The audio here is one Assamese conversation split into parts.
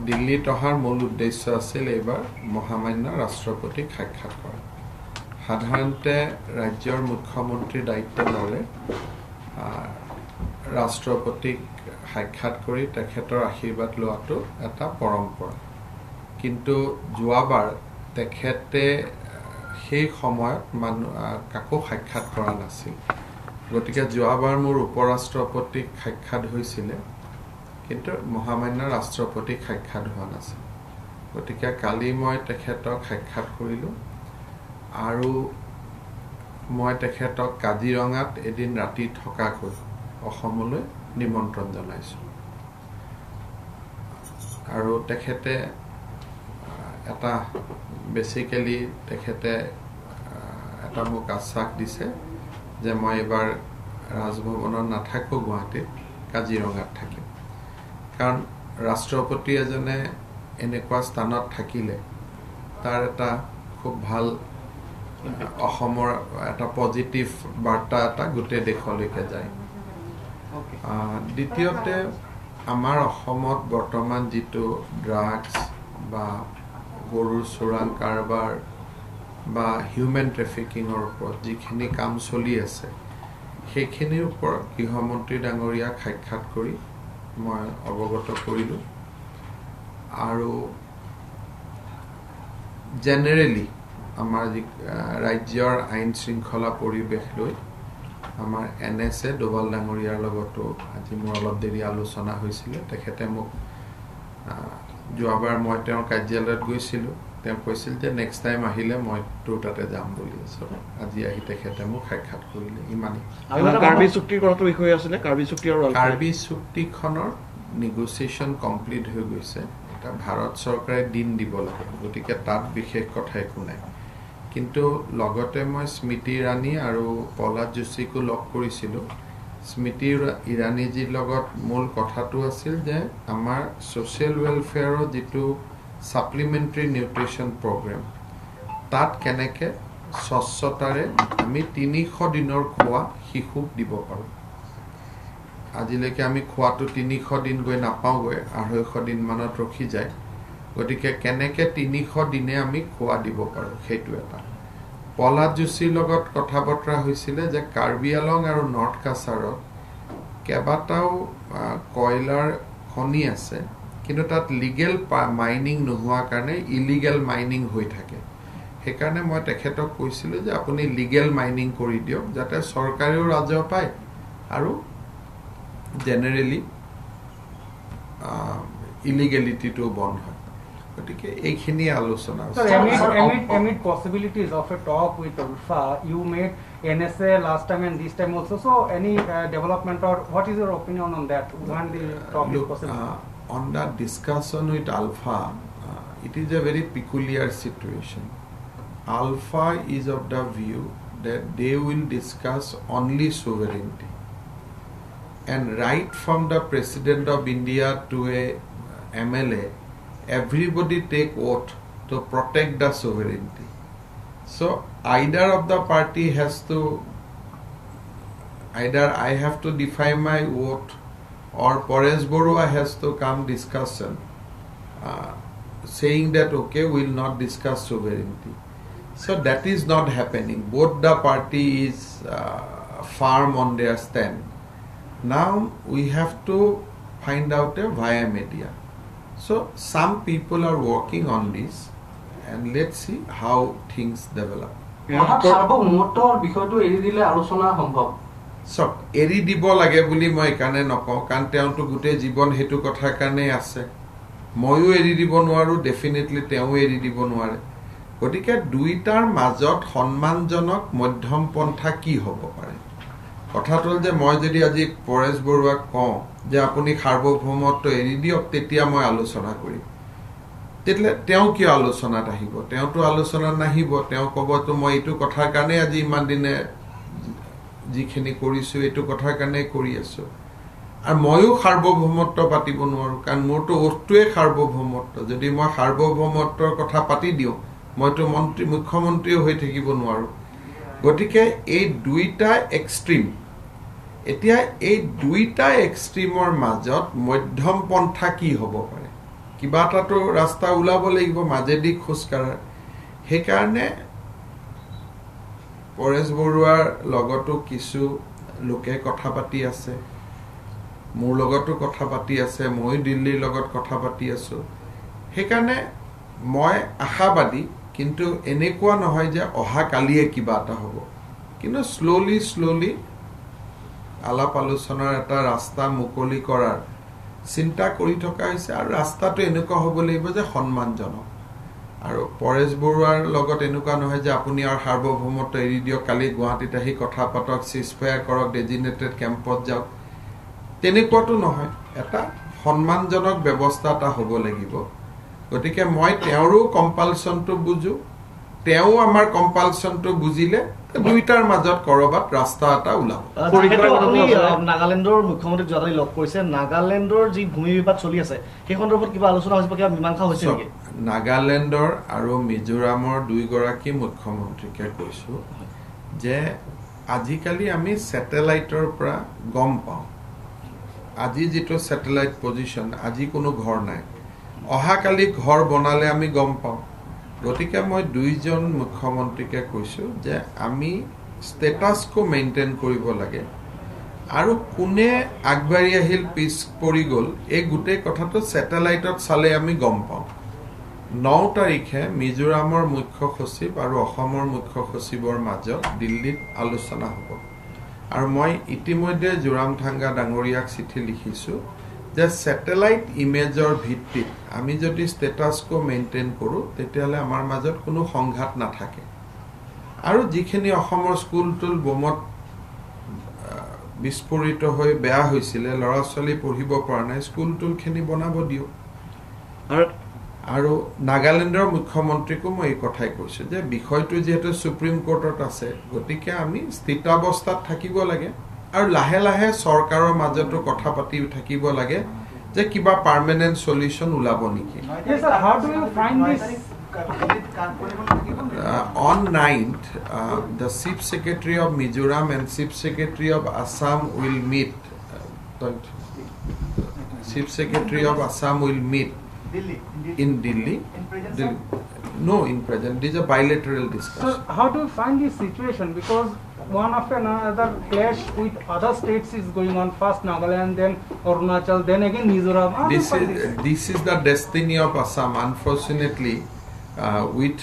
দিল্লীত অহাৰ মূল উদ্দেশ্য আছিল এইবাৰ মহামান্য ৰাষ্ট্ৰপতিক সাক্ষাৎ কৰা। সাধাৰণতে ৰাজ্যৰ মুখ্যমন্ত্ৰীৰ দায়িত্ব ল'লে ৰাষ্ট্ৰপতিক সাক্ষাৎ কৰি তেখেতৰ আশীৰ্বাদ লোৱাটো এটা পৰম্পৰা। কিন্তু যোৱাবাৰ তেখেতে সেই সময়ত কাকো সাক্ষাৎ কৰা নাছিল। গতিকে যোৱাবাৰ মোৰ উপৰাষ্ট্ৰপতিক সাক্ষাৎ হৈছিলে, কিন্তু মহামান্য ৰাষ্ট্ৰপতিক সাক্ষাৎ হোৱা নাছিল। গতিকে কালি মই তেখেতক সাক্ষাৎ কৰিলোঁ আৰু মই তেখেতক কাজিৰঙাত এদিন ৰাতি থকাকৈ অসমলৈ নিমন্ত্ৰণ জনাইছোঁ। আৰু তেখেতে এটা বেচিকেলি তেখেতে এটা মোক আশ্বাস দিছে যে মই এইবাৰ ৰাজভৱনত নাথাকোঁ, গুৱাহাটীত কাজিৰঙাত থাকিম। কাৰণ ৰাষ্ট্ৰপতি এজনে এনেকুৱা স্থানত থাকিলে তাৰ এটা খুব ভাল অসমৰ এটা পজিটিভ বাৰ্তা এটা গোটেই দেশলৈকে যায়। দ্বিতীয়তে আমাৰ অসমত বৰ্তমান যিটো ড্ৰাগছ বা গৰুৰ চোৰাং কাৰবাৰ বা হিউমেন ট্ৰেফিকিঙৰ ওপৰত যিখিনি কাম চলি আছে, সেইখিনিৰ ওপৰত গৃহমন্ত্ৰী ডাঙৰীয়াক সাক্ষাৎ কৰি মই অৱগত কৰিলোঁ। আৰু জেনেৰেলি আমাৰ যি ৰাজ্যৰ আইন শৃংখলা পৰিৱেশ লৈ আমাৰ NSA ডোভাল ডাঙৰীয়াৰ লগতো আজি মোৰ অলপ দেৰি আলোচনা হৈছিলে। তেখেতে মোক যোৱাবাৰ মই তেওঁৰ কাৰ্যালয়ত গৈছিলোঁ, তেওঁ কৈছিল যে নেক্সট টাইম আহিলে মই তোৰ তাতে যাম বুলি আছোঁ। আজি আহি তেখেতে মোক সাক্ষাৎ কৰিলে। ইমানেই। কাৰ্বি চুক্তিৰ কথাটো বিষয় আছিলে। কাৰ্বি চুক্তিখনৰ নেগচিয়েশ্যন কমপ্লিট হৈ গৈছে। এটা ভাৰত চৰকাৰে দিন দিব লাগে, গতিকে তাত বিশেষ কথা একো নাই। কিন্তু লগতে মই স্মৃতি ইৰাণী আৰু প্ৰহ্লাদ যোশীকো লগ কৰিছিলোঁ। স্মৃতি ইৰাণীজীৰ লগত মূল কথাটো আছিল যে আমাৰ ছ'চিয়েল ৱেলফেয়াৰৰ যিটো ছাপ্লিমেণ্টাৰী নিউট্ৰিশ্যন প্ৰগ্ৰেম, তাত কেনেকৈ স্বচ্ছতাৰে আমি 300 দিনৰ খোৱা শিশুক দিব পাৰোঁ। আজিলৈকে আমি খোৱাটো 300 দিন গৈ নাপাওঁগৈ, 250 দিনমানত ৰখি যায়। গতিকে কেনেকৈ 300 দিনে আমি খোৱা দিব পাৰোঁ, সেইটো এটা। প্ৰহ্লাদ যোশীৰ লগত কথা বতৰা হৈছিলে যে কাৰ্বি আলং আৰু নৰ্থ কাছাৰত কেইবাটাও কয়লাৰ খনি আছে, কিন্তু তাত লিগেল মাইনিং নোহোৱাৰ কাৰণে ইলিগেল মাইনিং হৈ থাকে। সেইকাৰণে মই তেখেতক কৈছিলোঁ যে আপুনি লিগেল মাইনিং কৰি দিয়ক, যাতে চৰকাৰেও ৰাজহ পায় আৰু জেনেৰেলি ইলিগেলিটিটো বন্ধ হয়। গতিকে এইখিনি আলোচনা হৈছে। Amid possibilities of a talk with Alpha, you made NSA last time and this time also. So any development, or what is your opinion on that? When the talk is possible? On that discussion with Alpha, it is a very peculiar situation. Alpha is of the view that they will discuss only sovereignty. And right from the President of India to a MLA, everybody take oath to protect the sovereignty. So either of the party has to, either I have to define my oath or Paresh Barua has to come discussion saying that okay, we will not discuss sovereignty. So that is not happening. Both the party is firm on their stand. Now we have to find out a via media. So some people are working on this, and let's see how things develop. So এৰি দিব লাগে বুলি মই একাৰণে নকওঁ, কাৰণ তেওঁতো গোটেই জীৱন সেইটো কথাৰ কাৰণেই আছে। ময়ো এৰি দিব নোৱাৰোঁ, ডেফিনেটলি তেওঁ এৰি দিব নোৱাৰে। গতিকে দুইটাৰ মাজত সন্মানজনক মধ্যম পন্থা কি হ'ব পাৰে? কথাটো হ'ল যে মই যদি আজি পৰেশ বৰুৱাক কওঁ যে আপুনি সাৰ্বভৌমত্ব এৰি দিয়ক, তেতিয়া মই আলোচনা কৰিম, তেতিয়াহ'লে তেওঁ কিয় আলোচনাত আহিব? তেওঁতো আলোচনাত নাহিব। তেওঁ ক'বতো মই এইটো কথাৰ কাৰণে আজি ইমান দিনে যিখিনি কৰিছোঁ এইটো কথাৰ কাৰণেই কৰি আছোঁ। আৰু ময়ো সাৰ্বভৌমত্ব পাতিব নোৱাৰোঁ, কাৰণ মোৰতো ওঠটোৱে সাৰ্বভৌমত্ব। যদি মই সাৰ্বভৌমত্বৰ কথা পাতি দিওঁ, মইতো মুখ্যমন্ত্ৰীও হৈ থাকিব নোৱাৰোঁ। গতিকে এই দুইটা এক্সট্ৰিম, এতিয়া এই দুইটা এক্সট্ৰিমৰ মাজত মধ্যম পন্থা কি হ'ব পাৰে? কিবা এটাতো ৰাস্তা ওলাব লাগিব মাজেদি খোজ কাঢ়াৰ সেইকাৰণে পৰেশ বৰুৱাৰ লগতো কিছু লোকে কথা পাতি আছে মোৰ লগতো কথা পাতি আছে মই দিল্লীৰ লগত কথা পাতি আছো সেইকাৰণে মই আশাবাদী কিন্তু এনেকুৱা নহয় যে অহা কালিয়ে কিবা এটা হ'ব কিন্তু স্লোলি আলাপ আলোচনাৰ এটা ৰাস্তা মুকলি কৰাৰ চিন্তা কৰি থকা হৈছে আৰু ৰাস্তাটো এনেকুৱা হ'ব লাগিব যে সন্মানজনক আৰু পৰেশ বৰুৱাৰ লগত এনেকুৱা নহয় যে আপুনি আৰু সাৰ্বভৌমত্ব এৰি দিয়ক কালি গুৱাহাটীত আহি কথা পাতক সিজফায়াৰ কৰক ডেজিনেটেড কেম্পত যাওক তেনেকুৱাটো নহয় এটা সন্মানজনক ব্যৱস্থা এটা হ'ব লাগিব গতিকে মই তেওঁৰো কম্পালচনটো বুজো তেওঁ আমাৰ কম্পালচনটো বুজিলে দুইটাৰ মাজত কৰবাত ৰাস্তা এটা ওলাব নাগালেণ্ডৰ মুখ্যমন্ত্ৰীক যোৱাকালি লগ কৰিছে নাগালেণ্ডৰ যি ভূমি বিবাদ চলি আছে সেই সন্দৰ্ভত কিবা আলোচনা হৈছে কিবা মীমাংসা হৈছে নেকি নাগালেণ্ডৰ আৰু মিজোৰামৰ দুইগৰাকী মুখ্যমন্ত্ৰীকে কৈছো যে আজিকালি আমি স্যাটেলাইটৰ পৰা গম পাওঁ আজি যেটো স্যাটেলাইট পজিশন আজি কোনো ঘৰ নাই অহাকালি ঘৰ বনালে আমি গম পাওঁ গতিকে মই দুইজন মুখ্যমন্ত্ৰীকে কৈছো যে আমি ষ্টেটাসকো মেইনটেইন কৰিব লাগে আৰু কোনে আগবাঢ়ি আহিল পিছ পৰি গ'ল এই গোটেই কথাটো স্যাটেলাইটত চালে আমি গম পাওঁ 9 তাৰিখে মিজোৰামৰ মুখ্য সচিব আৰু অসমৰ মুখ্য সচিবৰ মাজত দিল্লীত আলোচনা হ'ব আৰু মই ইতিমধ্যে জোৰামথাংগা ডাঙৰীয়াক চিঠি লিখিছো যে স্যাটেলাইট ইমেজৰ ভিত্তিত আমি যদি ষ্টেটাসকো মেইনটেইন কৰো তেতিয়ালে আমাৰ মাজত কোনো সংঘাত নাথাকে আৰু যিখিনি অসমৰ স্কুলটোল বোমত বিস্ফোৰিত হৈ বেয়া হৈছিল লৰা ছোৱালী পঢ়িব পৰা নাই স্কুলটোলখিনি বনাব দিও আৰু নাগালেণ্ডৰ মুখ্যমন্ত্ৰীকো মই এই কথাই কৈছো যে বিষয়টো যেহেতু সুপ্ৰিম কোৰ্টত আছে গতিকে আমি স্থিতাৱস্থাত থাকিব লাগে আৰু লাহে লাহে চৰকাৰৰ মাজতো কথা পাতি থাকিব লাগে যে কিবা পাৰ্মানেন্ট সলিউশন ওলাব নেকি Yes sir, how do you find this on 9th the chief secretary of Mizoram and chief secretary of Assam will meet chief secretary of Assam will meet in Delhi no in present this is a bilateral discussion so how do you find this situation because one after another clash with other states is going on first Nagaland then Arunachal then again Mizoram this is the destiny of Assam unfortunately with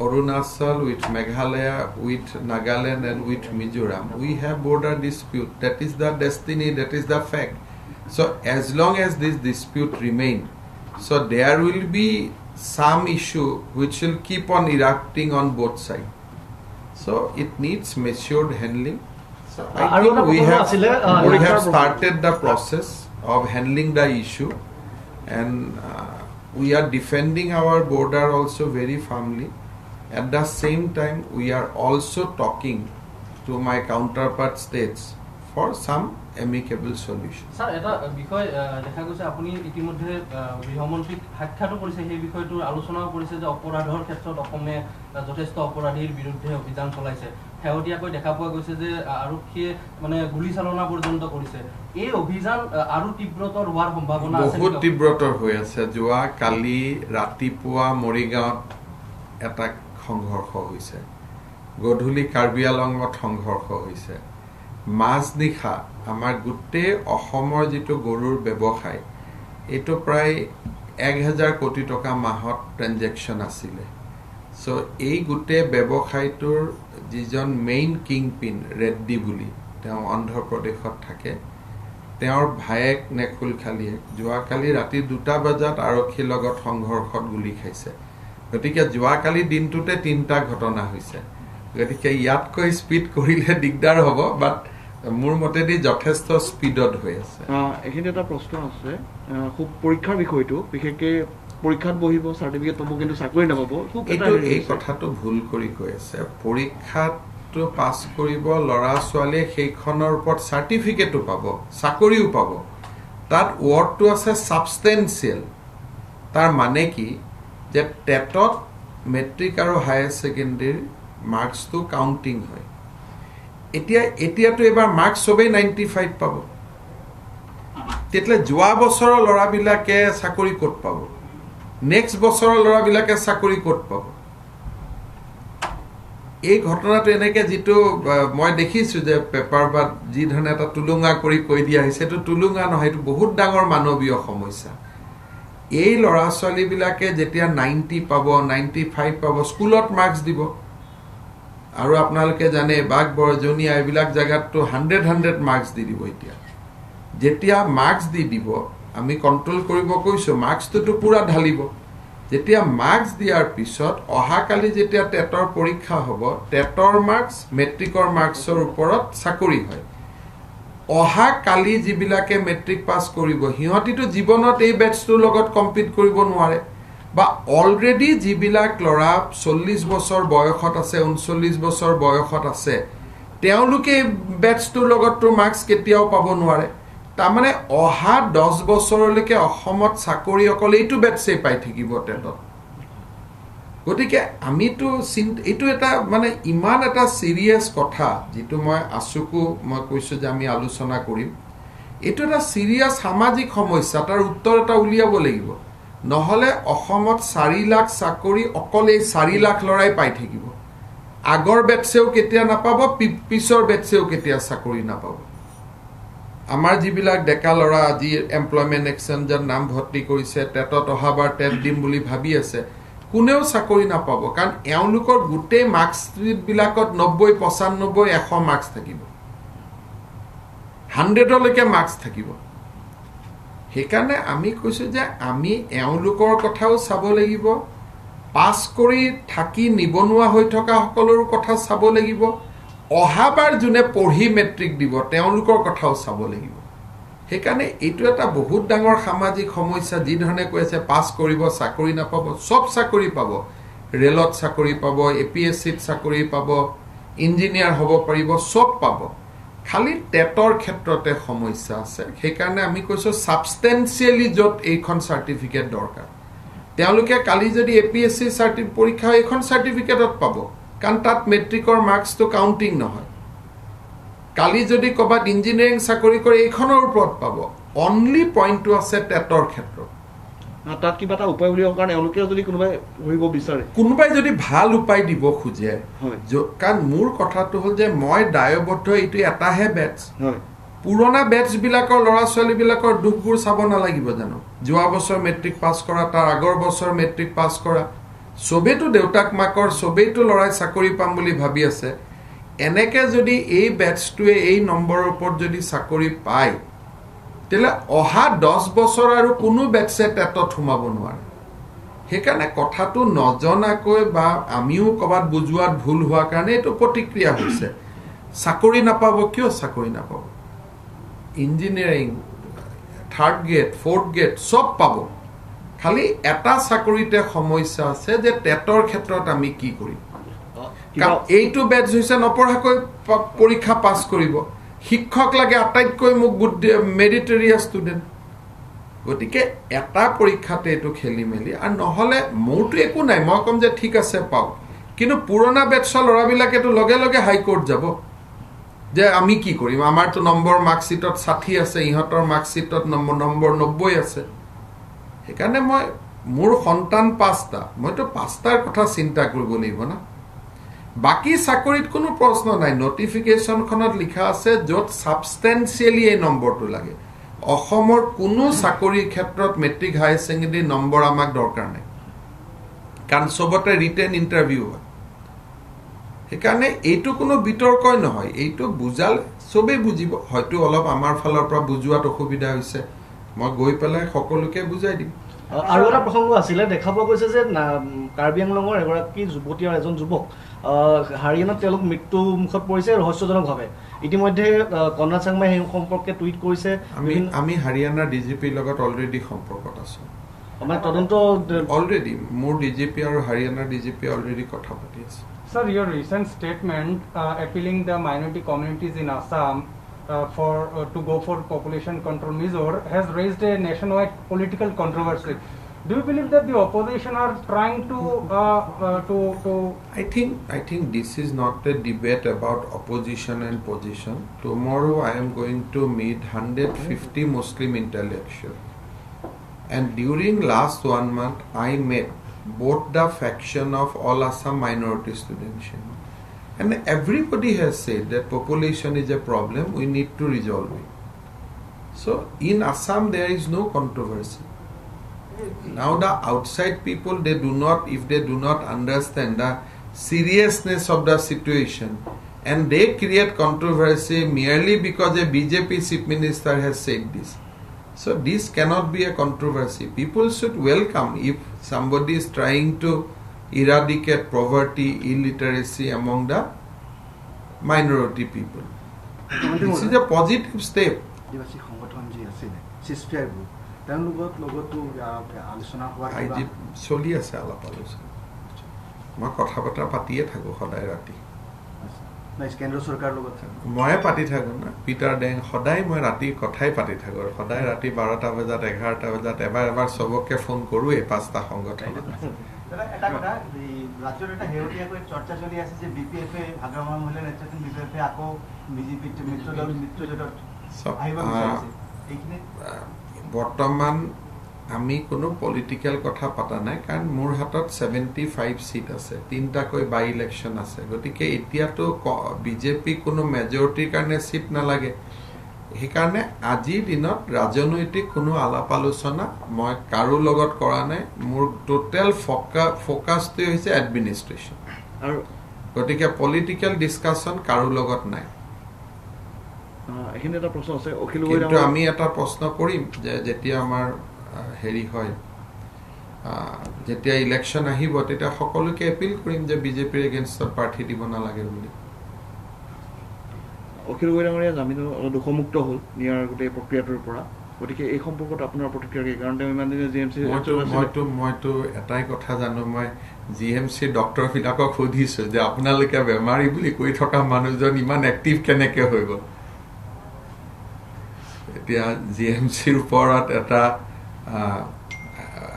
Arunachal with Meghalaya with Nagaland and with Mizoram we have border dispute that is the destiny that is the fact so as long as this dispute remain so there will be some issue which will keep on erupting on both sides so it needs matured handling so I think we have started the process of handling the issue and we are defending our border also very firmly at the same time we are also talking to my counterpart states for some amicable solution sir eta বিষয় দেখা গৈছে আপুনি ইতিমধ্যে গৃহমন্ত্ৰীক সাক্ষাৎ কৰিছে সেই বিষয়টো আলোচনাও কৰিছে যে অপৰাধৰ ক্ষেত্ৰত অসমে যথেষ্ট অপৰাধীৰ বিৰুদ্ধে অভিযান চলাইছে হেওদিয়াকৈ দেখা পোৱা গৈছে যে আৰক্ষীয়ে মানে গুলি চালনা পৰ্যন্ত কৰিছে এই অভিযান আৰু তীব্ৰতৰ হোৱাৰ সম্ভাৱনা আছে বহুত তীব্ৰতৰ হৈ আছে যোৱা কালি ৰাতিপুৱা মৰিগাঁৱত এটা সংঘৰ্ষ হৈছে গধূলি কাৰ্বি আংলঙত সংঘৰ্ষ হৈছে মাজনিখা আমাৰ গুটে অসমৰ যেটো গৰুৰ ব্যৱসায় এটো প্ৰায় 1000 কোটি টকা মাহত ট্ৰানজেকচন আছিল সো এই গুটে ব্যৱসায়টোৰ যিজন মেইন কিংপিন ৰেড্ডি বুলি তেওঁ অন্ধ্ৰ প্ৰদেশত থাকে তেওঁৰ ভায়েক নেখুল খালিয়ে যোৱা কালি ৰাতি 2টা বজাত আৰক্ষীৰ লগত সংঘৰ্ষত গুলি খাইছে গতিকে যোৱা কালি দিনটোতে 3টা ঘটনা হৈছে গতিকে ইয়াতকৈ স্পিড কৰিলে দিগদাৰ হ'ব বাট মোৰ মতেদি যথেষ্ট স্পিডত হৈ আছে এখানে এটা প্ৰশ্ন আছে খুব পৰীক্ষাৰ বিষয়টো বিশেষকে পৰীক্ষাত বহিব সাৰ্টিফিকেট পাব কিন্তু চাকৰি নাপাব খুব এই কথাটো ভুল কৰি কৈ আছে পৰীক্ষাটো পাছ কৰিব লৰা ছোৱালীয়ে সেইখনৰ ওপৰত সাৰ্টিফিকেটও পাব চাকৰিও পাব তাত ওয়াৰ্ডটো আছে সাবস্টেন্সিয়েল তাৰ মানে কি যে টেটত মেট্ৰিক আৰু হায়াৰ সেকেন্ডাৰী মাৰ্কসটো কাউন্টিং হয় এতিয়াটো এবাৰ মাৰ্কস সবে 95 পাব তেতলে যোৱা বছৰৰ লৰাবিলাকে চাকৰি ক'ত পাব নেক্সট বছৰৰ ল'ৰাবিলাকে চাকৰি ক'ত পাব? এই ঘটনাটো এনেকে যিটো মই দেখিছোঁ যে পেপাৰ বা যি ধৰণে এটা টুলুঙা কৰি কৈ দিয়া হৈছে, এইটো টুলুঙা নহয়, এইটো বহুত ডাঙৰ মানৱীয় সমস্যা। এই ল'ৰা ছোৱালীবিলাকে যেতিয়া 90 পাব, 95 পাব, স্কুলত মাৰ্কছ দিব। আৰু আপোনালোকে জানে বাঘ বৰজনীয়া এইবিলাক জেগাততো 100 মাৰ্কছ দি দিব। এতিয়া যেতিয়া মাৰ্কছ দি দিব, আমি কণ্ট্ৰল কৰিব কৈছোঁ, মাৰ্কছটোতো পূৰা ঢালিব। যেতিয়া মাৰ্কছ দিয়াৰ পিছত অহাকালি যেতিয়া টেটৰ পৰীক্ষা হ'ব, টেটৰ মাৰ্কছ মেট্ৰিকৰ মাৰ্কছৰ ওপৰত চাকৰি হয়। অহাকালি যিবিলাকে মেট্ৰিক পাছ কৰিব, সিহঁতিতো জীৱনত এই বেটছটোৰ লগত কম্পিট কৰিব নোৱাৰে। বা অলৰেডি যিবিলাক ল'ৰা 40 বছৰ বয়সত আছে, 39 বছৰ বয়সত আছে, তেওঁলোকে এই বেটছটোৰ লগততো মাৰ্কছ কেতিয়াও পাব নোৱাৰে। তাৰমানে অহা 10 বছৰলৈকে অসমত চাকৰি অকল এইটো বেটছেই পাই থাকিব টেটত। গতিকে আমিতো এইটো এটা মানে ইমান এটা চিৰিয়াছ কথা, যিটো মই আছুকো মই কৈছোঁ যে আমি আলোচনা কৰিম। এইটো এটা চিৰিয়াছ সামাজিক সমস্যা, তাৰ উত্তৰ এটা উলিয়াব লাগিব। নহ'লে অসমত 4 লাখ চাকৰি অকল এই 4 লাখ ল'ৰাই পাই থাকিব। আগৰ বেটছেও কেতিয়া নাপাব, পিছৰ বেটছেও কেতিয়া চাকৰি নাপাব। আমাৰ যিবিলাক ডেকা ল'ৰা আজি এমপ্লয়মেণ্ট এক্সচেঞ্জত নাম ভৰ্তি কৰিছে, টেটত অহাবাৰ টেট দিম বুলি ভাবি আছে, কোনেও চাকৰি নাপাব। কাৰণ এওঁলোকৰ গোটেই মাৰ্কছবিলাকত 90, 95, 100 মাৰ্কছ থাকিব, 100লৈকে মাৰ্কছ থাকিব। সেইকাৰণে আমি কৈছোঁ যে আমি এওঁলোকৰ কথাও চাব লাগিব, পাছ কৰি থাকি নিবনুৱা হৈ থকা সকলৰো কথা চাব লাগিব, অহাবাৰ যোনে পঢ়ি মেট্ৰিক দিব তেওঁলোকৰ কথাও চাব লাগিব। সেইকাৰণে এইটো এটা বহুত ডাঙৰ সামাজিক সমস্যা। যি ধৰণে কৈ আছে পাছ কৰিব চাকৰি নাপাব, চব চাকৰি পাব, ৰেলত চাকৰি পাব, APSCত চাকৰি পাব, ইঞ্জিনিয়াৰ হ'ব পাৰিব, চব পাব। খালি টেটৰ ক্ষেত্ৰতে সমস্যা আছে। সেইকাৰণে আমি কৈছোঁ ছাবষ্টেঞ্চিয়েলি য'ত এইখন চাৰ্টিফিকেট দৰকাৰ, তেওঁলোকে কালি যদি APSC পৰীক্ষা হয় এইখন চাৰ্টিফিকেটত পাব, কাৰণ তাত মেট্ৰিকৰ মাৰ্কছটো কাউণ্টিং নহয়। কালি যদি ক'ৰবাত ইঞ্জিনিয়াৰিং চাকৰি কৰে এইখনৰ ওপৰত পাব। অনলি পইণ্টটো আছে টেটৰ ক্ষেত্ৰত। তাত কিবা এটা উপায় উলিয়াবৰ কাৰণে এওঁলোকে যদি কোনোবাই কৰিব বিচাৰে, কোনোবাই যদি ভাল উপায় দিব খোজে, কাৰণ মোৰ কথাটো হ'ল যে মই দায়বদ্ধ, এইটো এটাহে বেটছ। পুৰণা বেটছবিলাকৰ ল'ৰা ছোৱালীবিলাকৰ দুখবোৰ চাব নালাগিব জানো? যোৱা বছৰ মেট্ৰিক পাছ কৰা, তাৰ আগৰ বছৰ মেট্ৰিক পাছ কৰা, চবেইতো দেউতাক মাকৰ চবেইতো ল'ৰাই চাকৰি পাম বুলি ভাবি আছে। এনেকৈ যদি এই বেটছটোৱে এই নম্বৰৰ ওপৰত যদি চাকৰি পায়, তেতিয়াহ'লে অহা 10 বছৰ আৰু কোনো বেটছে টেটত সোমাব নোৱাৰে। সেইকাৰণে কথাটো নজনাকৈ বা আমিও ক'ৰবাত বুজোৱাত ভুল হোৱাৰ কাৰণে এইটো প্ৰতিক্ৰিয়া হৈছে। চাকৰি নাপাব, কিয় চাকৰি নাপাব? Engineering 3rd grade 4th grade চব পাব। খালি এটা চাকৰিতে সমস্যা আছে যে টেটৰ ক্ষেত্ৰত আমি কি কৰিম। কাৰণ এইটো বেটছ হৈছে নপঢ়াকৈ পৰীক্ষা পাছ কৰিব। শিক্ষক লাগে আটাইতকৈ মোক মেৰিটৰিয়াছ ষ্টুডেণ্ট। গতিকে এটা পৰীক্ষাতে এইটো খেলি মেলি। আৰু নহ'লে মোৰতো একো নাই, মই ক'ম যে ঠিক আছে পাওক, কিন্তু পুৰণা বেটছৰ ল'ৰাবিলাকেতো লগে লগে হাইকোৰ্ট যাব যে আমি কি কৰিম, আমাৰতো নম্বৰ মাৰ্কশ্বিটত 60 আছে, ইহঁতৰ মাৰ্কশ্বিটত নম্বৰ 90 আছে। সেইকাৰণে মই মোৰ সন্তান 5টা, মইতো 5টাৰ কথা চিন্তা কৰিব লাগিব না। বাকী চাকৰিত কোনো প্ৰশ্ন নাই, নটিফিকেশ্যনখনত লিখা আছে য'ত ছাবষ্টেঞ্চিয়েলি এই নম্বৰটো লাগে। অসমৰ কোনো চাকৰিৰ ক্ষেত্ৰত মেট্ৰিক হায়াৰ ছেকেণ্ডেৰী নম্বৰ আমাক দৰকাৰ নাই, কাৰণ চবতে ৰিটেন ইণ্টাৰভিউ হয়। সেইকাৰণে এইটো কোনো বিতৰ্কই নহয়, এইটো বুজালে চবেই বুজিব। হয়তো অলপ আমাৰ ফালৰ পৰা বুজোৱাত অসুবিধা হৈছে, মই গৈ পেলাই সকলোকে বুজাই দিম। আৰু এটা প্ৰসংগ আছিলে, দেখা পোৱা গৈছে যে কাৰ্বি আংলঙৰ এগৰাকী যুৱতী আৰু এজন যুৱক হাৰিয়ানাত তেওঁলোক মৃত্যু মুখত পৰিছে ৰহস্যজনকভাৱে। ইতিমধ্যে কনৰাড চাংমাই সেই সম্পৰ্কে টুইট কৰিছে। আমি হাৰিয়ানাৰ DGPৰ লগত অলৰেডি সম্পৰ্কত আছোঁ, মানে তদন্ত অলৰেডি মোৰ DGP আৰু হাৰিয়ানাৰ DGP অলৰেডি কথা পাতি আছে। Sir, your recent statement appealing the minority communities in Assam to go for population control measure has raised a nationwide political controversy. Do you believe that the opposition are trying to I think this is not a debate about opposition and position. Tomorrow I am going to meet 150 Muslim intellectuals, And during last 1 month, I met both the faction of all Assam minority students. And everybody has said that population is a problem, we need to resolve it. So in Assam, there is no controversy. Now the outside people, they do not, if they do not understand the seriousness of the situation, and they create controversy merely because a BJP chief minister has said this. So this cannot be a controversy. People should welcome if somebody is trying to eradicate poverty, illiteracy among the minority people. This is a positive step. আদিবাসী সংগঠন যি আছিলে চিছফেয়াৰ গ্ৰুপ তেওঁলোকৰ লগতো আলোচনা হোৱাৰ আজি চলি আছে আলাপ আলোচনা মই কথা বতৰা পাতিয়ে থাকো সদায় ৰাতি কেন্দ্ৰ চৰকাৰৰ লগত ময়ে পাতি থাকো না পিটাৰ ডেং সদায় মই ৰাতি কথাই পাতি থাকো সদায় ৰাতি 12টা বজাত 11টা বজাত এবাৰ চবকে ফোন কৰোঁ এই 5টা সংগঠন এটা কথা ৰাজ্যৰ এটা শেহতীয়াকৈ চৰ্চা চলি আছে যে বিপিএফে ভাগ্যময় মহিলা নেতৃত্বাধীন বিপিএফে আকৌ বিজেপিত মিত্ৰজোঁটত বৰ্তমান আমি কোনো পলিটিকেল কথা পতা নাই কাৰণ মোৰ হাতত 75 সিট আছে 3টাকৈ বাই ইলেকশ্যন আছে গতিকে এতিয়াতো বিজেপি কোনো মেজৰিটিৰ কাৰণে সিট নালাগে সেইকাৰণে আজিৰ দিনত ৰাজনৈতিক কোনো আলাপ আলোচনা মই কাৰো লগত কৰা নাই মোৰ টোটেল ফোকাছটো হৈছে এডমিনিষ্ট্ৰেশ্যন আৰু গতিকে পলিটিকেল ডিছকাশ্যন কাৰো লগত নাই এইখিনি এটা প্ৰশ্ন আছে অখিল কিন্তু আমি এটা প্ৰশ্ন কৰিম যে যেতিয়া আমাৰ হেৰি হয় যেতিয়া ইলেকশ্যন আহিব তেতিয়া সকলোকে এপিল কৰিম যে বিজেপিৰ এগেইনষ্টত প্ৰাৰ্থী দিব নালাগে বুলি অখিল গগৈয়ে জামিন দোষমুক্ত হ'ল নিয়াৰ গোটেই প্ৰক্ৰিয়াটোৰ পৰা গতিকে এই সম্পৰ্কত আপোনাৰ প্ৰতিক্ৰিয়া কি কাৰণ তেওঁ ইমান দিনে জিএমচি মইতো এটাই কথা জানো মই জিএমচি ডক্টৰবিলাকক সুধিছোঁ যে আপোনালোকে বেমাৰী বুলি কৈ থকা মানুহজন ইমান এক্টিভ কেনেকৈ হৈ গ'ল এতিয়া জিএমচিৰ ওপৰত এটা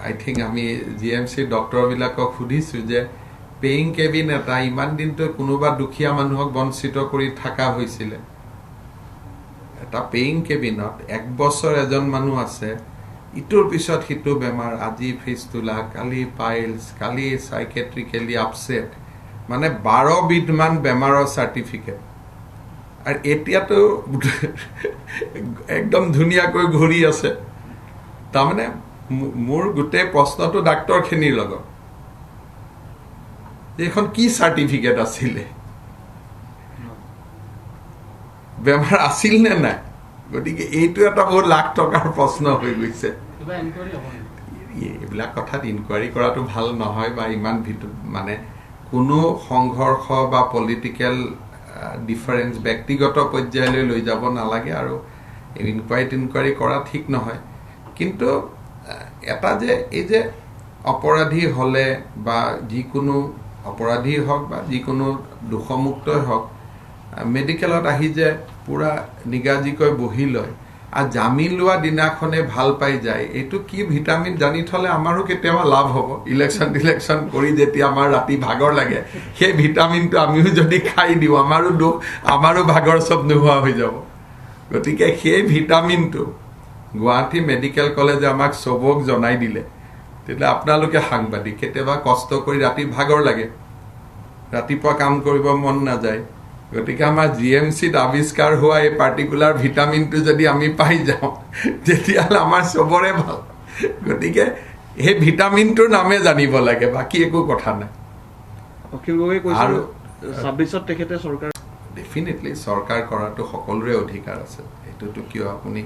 আই থিংক আমি জিএমচিৰ ডক্টৰবিলাকক সুধিছোঁ যে পেইং কেবিন এটা ইমান দিনটো কোনোবা দুখীয়া মানুহক বঞ্চিত কৰি থকা হৈছিলে এটা পেইং কেবিনত 1 বছৰ এজন মানুহ আছে ইটোৰ পিছত সিটো বেমাৰ আজি ফিস্তুলা কালি পাইলছ কালি সাইকেট্ৰিকেলি আপছেট মানে 12 বিধমান বেমাৰৰ চাৰ্টিফিকেট আৰু এতিয়াতো একদম ধুনীয়াকৈ ঘূৰি আছে তাৰমানে মোৰ গোটেই প্ৰশ্নটো ডাক্তৰখিনিৰ লগত এইখন কি চাৰ্টিফিকেট আছিলে বেমাৰ আছিল নে নাই গতিকে এইটো এটা বহুত লাখ টকাৰ প্ৰশ্ন হৈ গৈছে এইবিলাক কথাত ইনকুৱাৰী কৰাটো ভাল নহয় বা ইমান মানে কোনো সংঘৰ্ষ বা পলিটিকেল ডিফাৰেন্স ব্যক্তিগত পৰ্যায়লৈ লৈ যাব নালাগে আৰু ইনকুৱাৰী কৰা ঠিক নহয় কিন্তু এটা যে এই যে অপৰাধী হলে বা যিকোনো অপৰাধী হওক বা যিকোনো দোষমুক্তই হওক মেডিকেলত আহি যে পুৰা নিগাজিকৈ বহি লয় আৰু জামিন লোৱা দিনাখনে ভাল পাই যায় এইটো কি ভিটামিন জানি থলে আমাৰো কেতিয়াবা লাভ হ'ব ইলেকশ্যন কৰি যেতিয়া আমাৰ ৰাতি ভাগৰ লাগে সেই ভিটামিনটো আমিও যদি খাই দিওঁ আমাৰো ভাগৰ চব নোহোৱা হৈ যাব গতিকে সেই ভিটামিনটো গুৱাহাটী মেডিকেল কলেজে আমাক চবক জনাই দিলে তেতিয়া আপোনালোকে সাংবাদিক কেতিয়াবা কষ্ট কৰি ৰাতি ভাগৰ লাগে ৰাতিপুৱা কাম কৰিব মন নাযায় গতিকে আমাৰ জিএমচিত আৱিষ্কাৰ হোৱা এই পাৰ্টিকুলাৰ ভিটামিনটো যদি আমি পাই যাওঁ তেতিয়াহ'লে আমাৰ চবৰে ভাল গতিকে সেই ভিটামিনটোৰ নামে জানিব লাগে বাকী একো কথা নাই অখিল গগৈ কৈছে আৰু 26ত তেখেতে চৰকাৰ ডেফিনেটলি চৰকাৰ কৰাটো সকলোৰে অধিকাৰ আছে এইটোতো কিয় আপুনি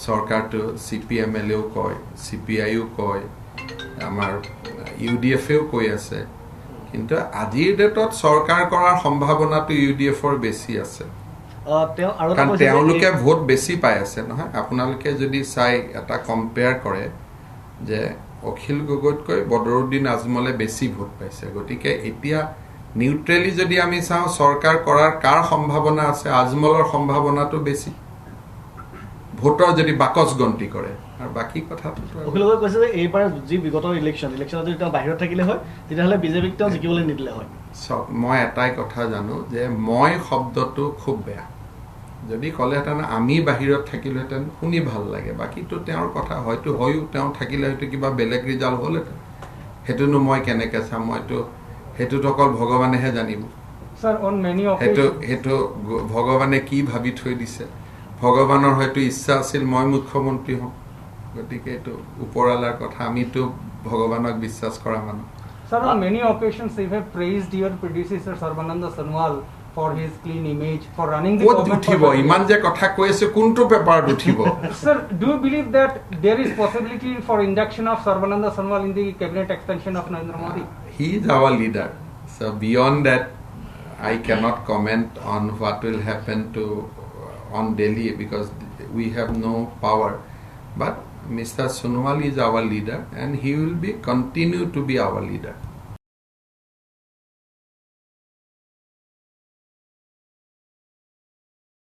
চৰকাৰটো CPMLও কয় CPIও কয় আমাৰ UDFও কৈ আছে কিন্তু আজিৰ ডেটত চৰকাৰ কৰাৰ সম্ভাৱনাটো UDFৰ বেছি আছে কাৰণ তেওঁলোকে ভোট বেছি পাই আছে নহয় আপোনালোকে যদি চাই এটা কম্পেয়াৰ কৰে যে অখিল গগৈতকৈ বদৰুদ্দিন আজমলে বেছি ভোট পাইছে গতিকে এতিয়া নিউট্ৰেলি যদি আমি চাওঁ চৰকাৰ কৰাৰ কাৰ সম্ভাৱনা আছে আজমলৰ সম্ভাৱনাটো বেছি ভোটৰ যদি বাকচ গন্তি কৰে আৰু বাকি কথাটো অখিল গগৈ কৈছে যে এইবাৰ যি বিগত ইলেকশ্যনত যদি তেওঁ বাহিৰত থাকিলে হয় তেতিয়াহ'লে বিজেপিক তেওঁ জিকিবলৈ নিদিলে হয় মই এটাই কথা জানো যে মই শব্দটো খুব বেয়া যদি ক'লেহেঁতেন আমি বাহিৰত থাকিলোহেঁতেন শুনি ভাল লাগে, বাকীতো তেওঁৰ কথা হয়তো হয়ো তেওঁ থাকিলে হয়তো কিবা বেলেগ ৰিজাল্ট হ'লহেঁতেন, সেইটোনো মই কেনেকৈ চাম, সেইটোতো অকল ভগৱানেহে জানিব। Sir, on many সেইটো ভগৱানে কি ভাবি থৈ দিছে, ভগৱানৰ হয়তো ইচ্ছা আছিল মই মুখ্যমন্ত্ৰী হওঁ, গতিকে এইটো ওপৰৱালাৰ কথা, আমিতো ভগৱানক বিশ্বাস কৰা মানুহ। Sir, on many occasions you have praised your predecessor Sarbananda Sonowal for his clean image, for running the ক'ত উঠিব ইমান যে কথা কৈ আছে, কোনটো পেপাৰত উঠিব? Sir, do you believe that there is possibility for induction of Sarbananda Sonowal in the cabinet expansion of Narendra Modi? He is our leader, so beyond that I cannot comment on what will happen on Delhi because we have no power, but Mr. Sonowal is our leader and he will continue to be our leader.